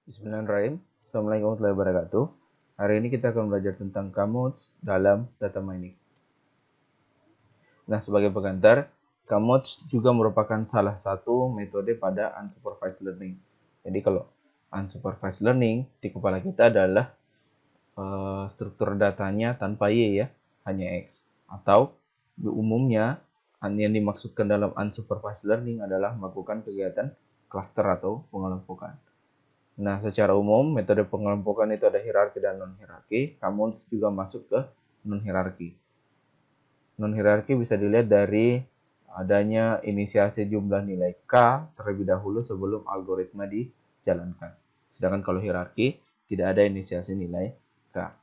Bismillahirrahmanirrahim. Assalamualaikum warahmatullahi wabarakatuh. Hari ini kita akan belajar tentang commutes dalam data mining. Nah, sebagai pengantar, commutes juga merupakan salah satu metode pada unsupervised learning. Jadi kalau unsupervised learning di kepala kita adalah struktur datanya tanpa Y ya, hanya X. Atau umumnya yang dimaksudkan dalam unsupervised learning adalah melakukan kegiatan cluster atau pengelompokan. Nah, secara umum, metode pengelompokan itu ada hierarki dan non-hierarki. Commutes juga masuk ke non-hierarki. Non-hierarki bisa dilihat dari adanya inisiasi jumlah nilai K terlebih dahulu sebelum algoritma dijalankan. Sedangkan kalau hierarki, tidak ada inisiasi nilai K.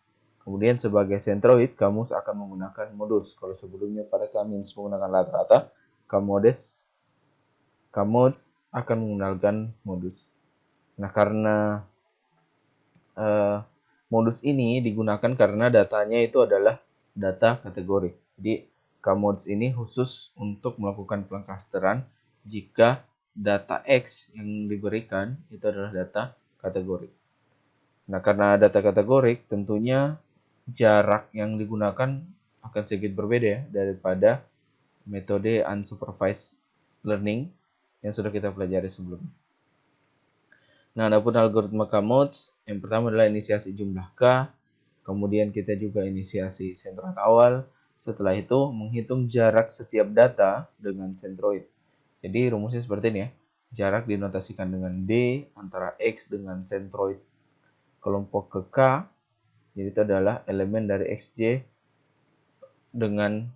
Kemudian sebagai centroid, kamu akan menggunakan modus. Kalau sebelumnya pada commutes menggunakan rata-rata, commutes akan menggunakan modus. Nah, karena modus ini digunakan karena datanya itu adalah data kategori. Jadi, commutes ini khusus untuk melakukan pengclusteran jika data X yang diberikan itu adalah data kategori. Nah, karena data kategori, tentunya jarak yang digunakan akan sedikit berbeda ya daripada metode unsupervised learning yang sudah kita pelajari sebelumnya. Nah, adapun algoritma commutes, yang pertama adalah inisiasi jumlah K, kemudian kita juga inisiasi centroid awal, setelah itu menghitung jarak setiap data dengan centroid. Jadi rumusnya seperti ini ya, jarak dinotasikan dengan D antara X dengan centroid kelompok ke K, jadi itu adalah elemen dari XJ dengan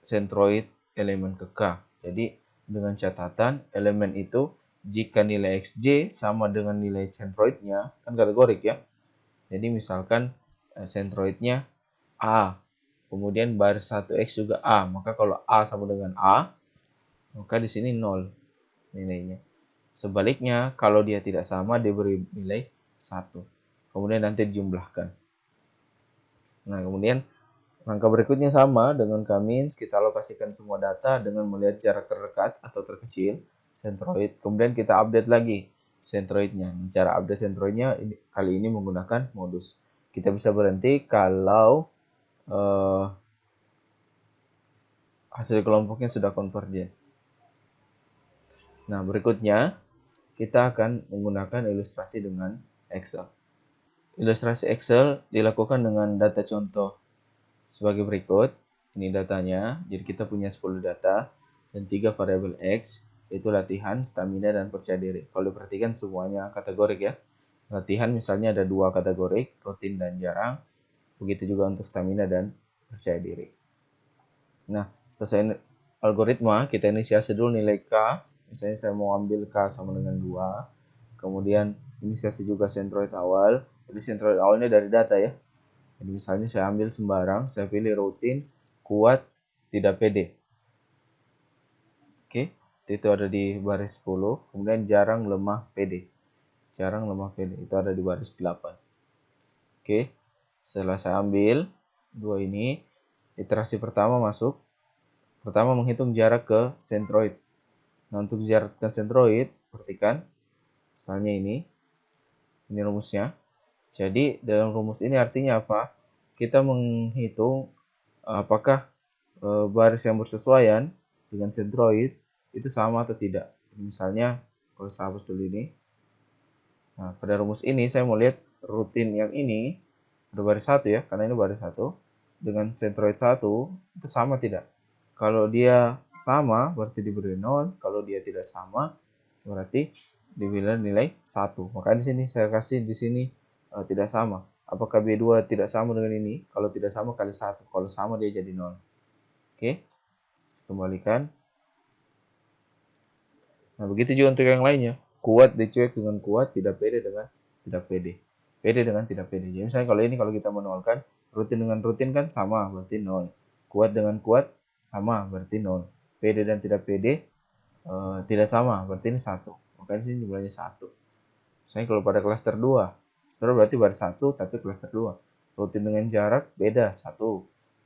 centroid elemen ke K. Jadi dengan catatan elemen itu jika nilai XJ sama dengan nilai centroidnya, kan kategorik ya. Jadi misalkan centroidnya A, kemudian baris 1X juga A, maka kalau A sama dengan A, maka di sini 0 nilainya. Sebaliknya, kalau dia tidak sama, dia beri nilai 1. Kemudian nanti dijumlahkan. Nah, kemudian langkah berikutnya sama dengan commutes, kita alokasikan semua data dengan melihat jarak terdekat atau terkecil centroid. Kemudian kita update lagi centroidnya. Cara update centroidnya kali ini menggunakan modus. Kita bisa berhenti kalau hasil kelompoknya sudah konvergen. Nah, berikutnya kita akan menggunakan ilustrasi dengan Excel. Ilustrasi Excel dilakukan dengan data contoh sebagai berikut. Ini datanya, jadi kita punya 10 data dan 3 variabel X, yaitu latihan, stamina, dan percaya diri. Kalau diperhatikan semuanya kategorik ya. Latihan misalnya ada 2 kategorik, rutin dan jarang. Begitu juga untuk stamina dan percaya diri. Nah, sesuai algoritma, kita inisiasi dulu nilai K. Misalnya saya mau ambil K sama dengan 2. Kemudian inisiasi juga centroid awal. Jadi centroid awalnya dari data ya. Jadi misalnya saya ambil sembarang, saya pilih rutin, kuat, tidak pede. Oke, itu ada di baris 10. Kemudian jarang, lemah, pede. Jarang, lemah, pede. Itu ada di baris 8. Oke, setelah saya ambil dua ini, iterasi pertama masuk. Pertama menghitung jarak ke centroid. Nah, untuk jarak ke centroid, perhatikan. Misalnya ini rumusnya. Jadi dalam rumus ini artinya apa? Kita menghitung apakah baris yang bersesuaian dengan centroid itu sama atau tidak. Misalnya kalau saya hapus dulu ini. Nah, pada rumus ini saya mau lihat rutin yang ini ada baris 1 ya, karena ini baris 1 dengan centroid 1 itu sama tidak? Kalau dia sama berarti diberi 0, kalau dia tidak sama berarti diberi nilai 1. Maka di sini saya kasih di sini tidak sama. Apakah B2 tidak sama dengan ini? Kalau tidak sama kali 1. Kalau sama dia jadi 0. Oke. Kembalikan. Nah, begitu juga untuk yang lainnya. Kuat dicuek dengan kuat, tidak pede dengan tidak pede. Pede dengan tidak pede. Jadi misalnya kalau ini kalau kita menolkan, rutin dengan rutin kan sama, berarti 0. Kuat dengan kuat sama, berarti 0. Pede dan tidak pede tidak sama, berarti ini 1. Maka di sini jumlahnya 1. Misalnya kalau pada klaster 2, klaster berarti baris 1 tapi klaster 2. Rutin dengan jarak beda 1.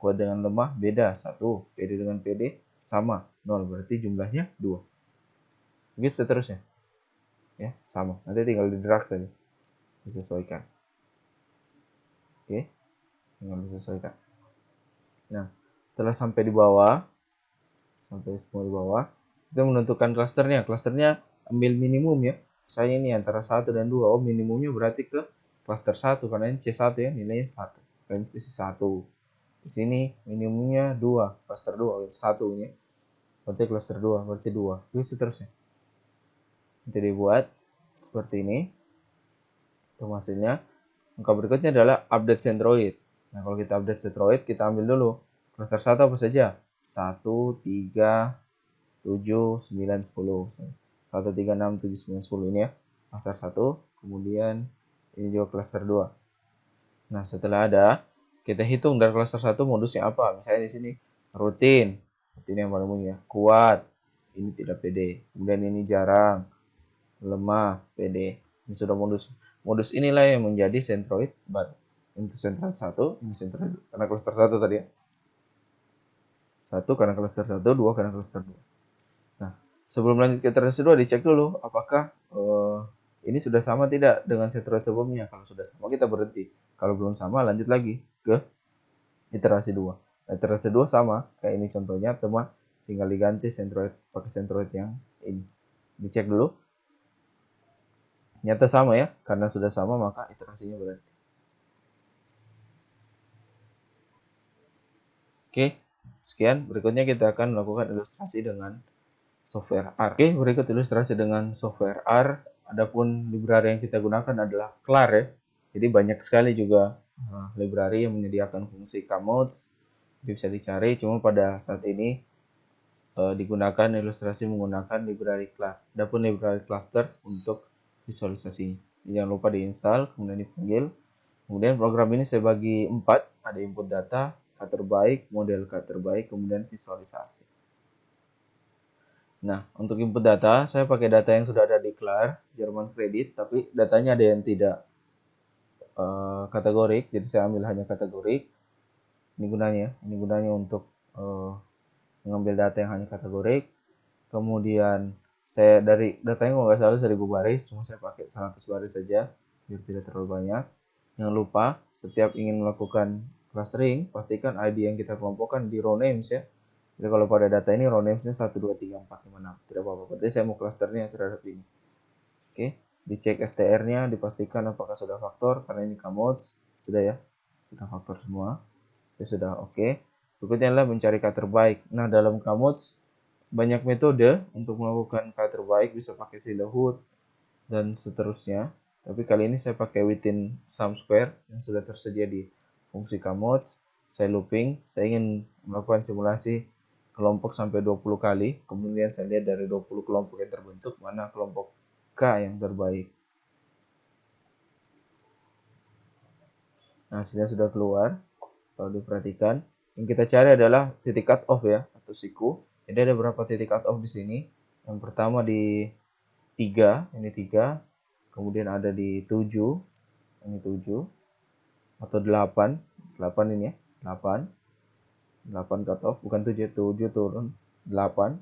Kuat dengan lemah beda 1. Pede dengan pede sama 0, berarti jumlahnya 2. Begitu seterusnya. Ya, sama. Nanti tinggal di drag saja. disesuaikan. Oke, tinggal disesuaikan. Nah, setelah sampai di bawah, sampai semua di bawah, kita menentukan klasternya. Klasternya ambil minimum ya. Saya ini antara 1 dan 2. Oh, minimumnya berarti ke klaster 1 karena ini C1 ya, nilainya 1. Dan sisi 1. Di sini minimumnya 2, klaster 2, 1 ini. Berarti klaster 2, berarti 2. Terus seterusnya. Nanti dibuat seperti ini. Itu hasilnya. Angka berikutnya adalah update centroid. Nah, kalau kita update centroid, kita ambil dulu klaster 1 apa saja? 1, 3, 7, 9, 10. 1, 3, 6, 7, 9, 10 ini ya. Klaster 1, kemudian ini juga klaster 2. Nah, setelah ada, kita hitung dari klaster 1 modusnya apa. Misalnya di sini rutin. Rutin yang paling umum ya. Kuat, ini tidak pede. Kemudian ini jarang, lemah, pede. Ini sudah modus. Modus inilah yang menjadi centroid baru. Ini sentral 1, ini sentral 2. Karena klaster 1 tadi ya. 1 karena klaster 1, 2 karena klaster 2. Nah, sebelum lanjut ke iterasi 2, dicek dulu apakah ini sudah sama tidak dengan centroid sebelumnya. Kalau sudah sama, kita berhenti. Kalau belum sama, lanjut lagi ke iterasi 2. Nah, iterasi 2 sama, kayak ini contohnya, cuma tinggal diganti centroid pakai centroid yang ini. Dicek dulu. Nyata sama ya, karena sudah sama maka iterasinya berhenti. Oke, sekian. Berikutnya kita akan melakukan ilustrasi dengan software R. Oke, berikut ilustrasi dengan software R. Adapun library yang kita gunakan adalah CLAR ya. Jadi banyak sekali juga library yang menyediakan fungsi kmods. Jadi bisa dicari, cuma pada saat ini digunakan ilustrasi menggunakan library CLAR. Adapun library cluster untuk visualisasi. Jangan lupa diinstal, kemudian dipanggil. Kemudian program ini saya bagi 4, ada input data, K terbaik, model K terbaik, kemudian visualisasi. Nah, untuk input data, saya pakai data yang sudah ada di CLAR, Jerman Kredit, tapi datanya ada yang tidak kategorik, jadi saya ambil hanya kategorik. Ini gunanya untuk mengambil data yang hanya kategorik. Kemudian saya dari datanya kalau nggak salah 1000 baris, cuma saya pakai 100 baris saja, biar tidak terlalu banyak. Jangan lupa, setiap ingin melakukan clustering, pastikan ID yang kita kelompokkan di row names ya. Jadi kalau pada data ini row names-nya 1, 2, 3, 4, 5, 6. Tidak apa-apa. Berarti saya mau clusternya terhadap ini. Oke. Dicek STR-nya, dipastikan apakah sudah faktor. Karena ini kmods. Sudah ya. Sudah faktor semua. Itu sudah oke. Berikutnya adalah mencari K terbaik. Nah, dalam kmods, banyak metode untuk melakukan K terbaik. Bisa pakai silohood dan seterusnya. Tapi kali ini saya pakai within sum square yang sudah tersedia di fungsi kmods. Saya looping. Saya ingin melakukan simulasi kelompok sampai 20 kali, kemudian saya lihat dari 20 kelompok yang terbentuk, mana kelompok K yang terbaik. Nah, hasilnya sudah keluar. Kalau diperhatikan, yang kita cari adalah titik cut off ya, atau siku. Jadi ada berapa titik cut off di sini. Yang pertama di 3, ini 3. Kemudian ada di 7, ini 7. Atau 8, 8 ini ya, 8. 8 cut off, bukan 7, 7 turun, 8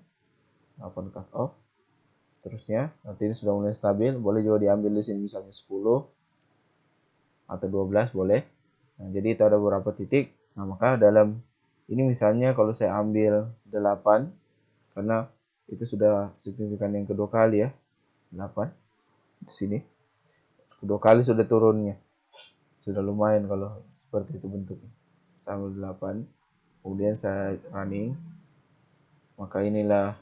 cut off. Seterusnya, nanti ini sudah mulai stabil, boleh juga diambil di sini misalnya 10 atau 12 boleh. Nah, jadi itu ada beberapa titik. Nah, maka dalam ini misalnya kalau saya ambil 8 karena itu sudah signifikan yang kedua kali ya. 8 di sini. Kedua kali sudah turunnya. Sudah lumayan kalau seperti itu bentuknya. Saya ambil 8, kemudian saya running. Maka inilah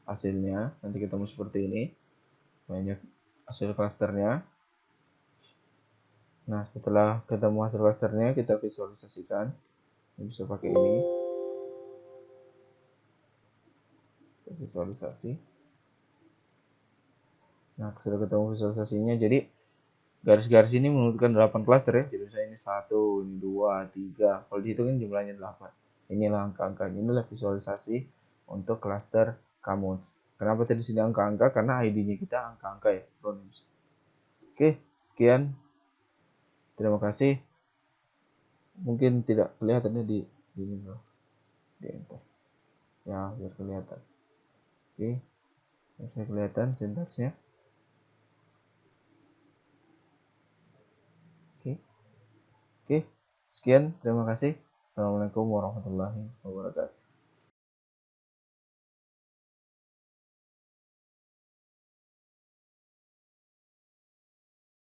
hasilnya. Nanti ketemu seperti ini. Banyak hasil klasternya. Nah, setelah ketemu hasil klasternya, kita visualisasikan. Ini bisa pakai ini. Kita visualisasi. Nah, sudah ketemu visualisasinya. Jadi, garis-garis ini menunjukkan 8 klaster ya. Jadi, misalnya ini 1, ini 2, 3. Kalau dihitungin jumlahnya 8. Inilah angka-angkanya. Inilah visualisasi untuk klaster kmods. Kenapa tadi sini angka-angka? Karena ID-nya kita angka-angka ya. Oke, sekian. Terima kasih. Mungkin tidak kelihatannya di enter. Ya, biar kelihatan. Oke, bisa kelihatan sintaksnya. Oke. Oke. Sekian, terima kasih. Assalamualaikum warahmatullahi wabarakatuh.